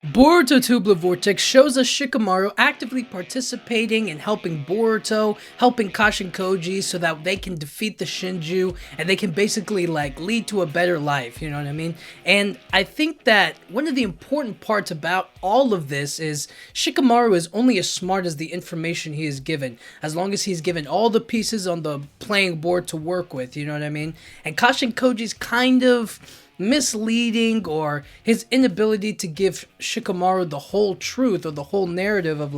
Boruto Tubula Vortex shows us Shikamaru actively participating and helping Boruto, helping Kashin Koji so that they can defeat the Shinju and they can basically lead to a better life, you know what I mean? And I think that one of the important parts about all of this is Shikamaru is only as smart as the information he is given, as long as he's given all the pieces on the playing board to work with, you know what I mean? And Kashin Koji's kind of misleading, or his inability to give Shikamaru the whole truth or the whole narrative of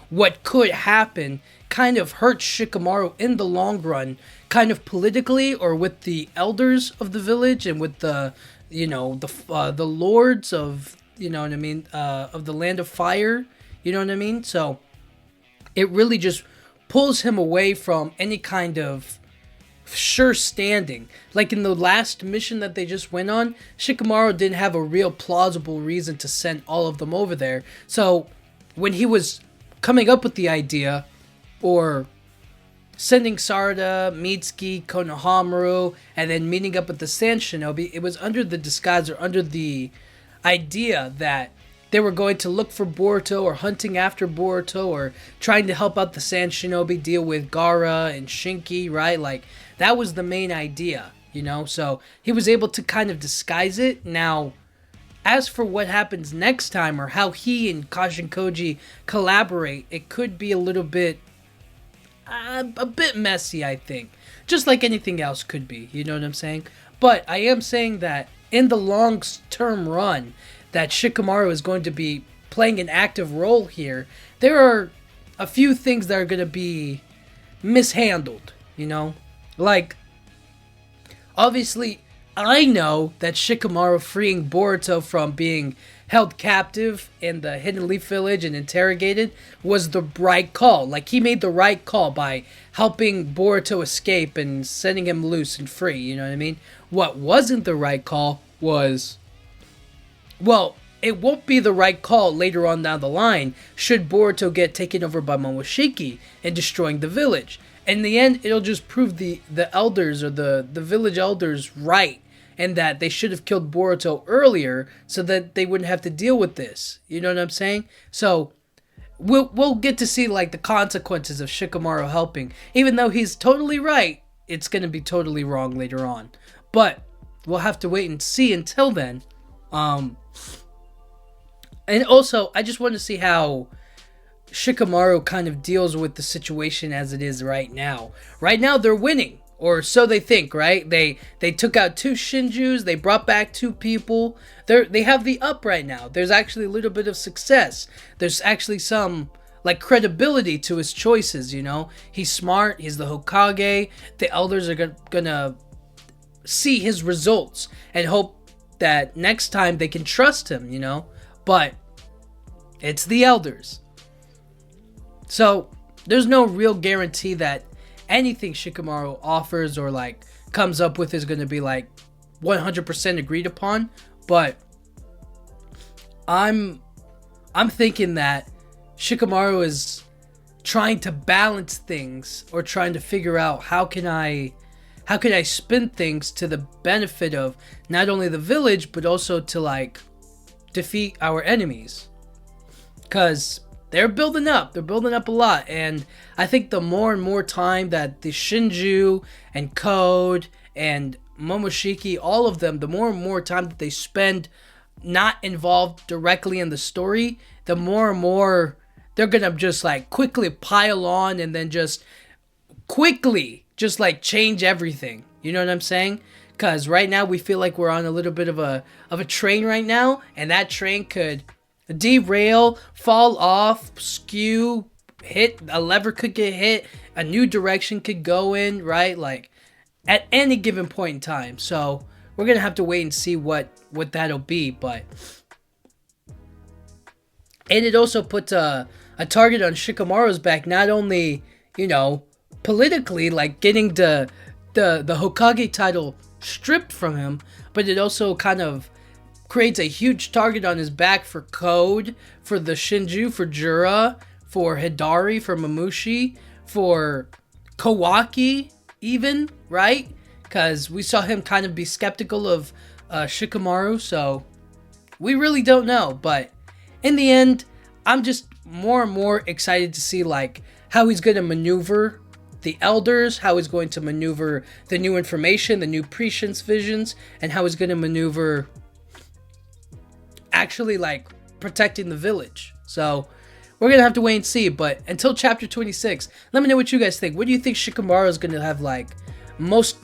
what could happen kind of hurts Shikamaru in the long run, kind of politically, or with the elders of the village and with the the lords of, you know what I mean, of the land of fire, you know what I mean? So it really just pulls him away from any kind of sure standing. Like in the last mission that they just went on, Shikamaru didn't have a real plausible reason to send all of them over there. So when he was coming up with the idea, or sending Sarada, Mitsuki, Konohamaru, and then meeting up with the Sand Shinobi, it was under the disguise, or under the idea that they were going to look for Boruto, or hunting after Boruto, or trying to help out the Sand Shinobi deal with Gaara and Shinki, right? That was the main idea, you know? So he was able to kind of disguise it. Now, as for what happens next time, or how he and Kashin Koji collaborate, it could be a little bit, a bit messy, I think. Just like anything else could be, you know what I'm saying? But I am saying that in the long-term run, that Shikamaru is going to be playing an active role here, there are a few things that are going to be mishandled, you know? Obviously, I know that Shikamaru freeing Boruto from being held captive in the Hidden Leaf Village and interrogated was the right call. He made the right call by helping Boruto escape and setting him loose and free, you know what I mean? What wasn't the right call was, well, it won't be the right call later on down the line should Boruto get taken over by Momoshiki and destroying the village. In the end, it'll just prove the elders, or the village elders, right, and that they should have killed Boruto earlier so that they wouldn't have to deal with this. You know what I'm saying? So we'll get to see the consequences of Shikamaru helping. Even though he's totally right, it's going to be totally wrong later on. But we'll have to wait and see until then. And also, I just want to see how Shikamaru kind of deals with the situation as it is right now. Right now, they're winning, or so they think, right? They took out 2 Shinjus, they brought back 2 people. They have the up right now. There's actually a little bit of success. There's actually some credibility to his choices, you know? He's smart, he's the Hokage. The elders are gonna see his results and hope that next time they can trust him, you know? But it's the elders. So there's no real guarantee that anything Shikamaru offers or comes up with is going to be 100% agreed upon. But I'm thinking that Shikamaru is trying to balance things, or trying to figure out how can I spin things to the benefit of not only the village but also to defeat our enemies, because they're building up a lot. And I think the more and more time that the Shinju and Code and Momoshiki, all of them, the more and more time that they spend not involved directly in the story, the more and more they're gonna just quickly pile on, and then just quickly just change everything. You know what I'm saying? Because right now we feel like we're on a little bit of a train right now, and that train could derail, fall off, skew, hit, a lever could get hit, a new direction could go in, right? At any given point in time. So we're gonna have to wait and see what that'll be. But and it also puts a target on Shikamaru's back, not only, you know, politically, getting the Hokage title stripped from him, but it also kind of creates a huge target on his back for Code, for the Shinju, for Jura, for Hidari, for Mamushi, for Kawaki even, right? Because we saw him kind of be skeptical of Shikamaru, so we really don't know. But in the end, I'm just more and more excited to see like how he's going to maneuver the elders, how he's going to maneuver the new information, the new prescience visions, and how he's going to maneuver actually like protecting the village. So we're going to have to wait and see. But until chapter 26, let me know what you guys think. What do you think Shikamaru is going to have like most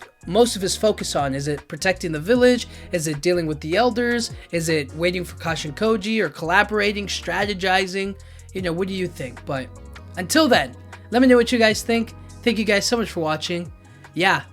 of his focus on? Is it protecting the village? Is it dealing with the elders? Is it waiting for Kashin Koji, or collaborating, strategizing? You know, what do you think? But until then, let me know what you guys think. Thank you guys so much for watching. Yeah,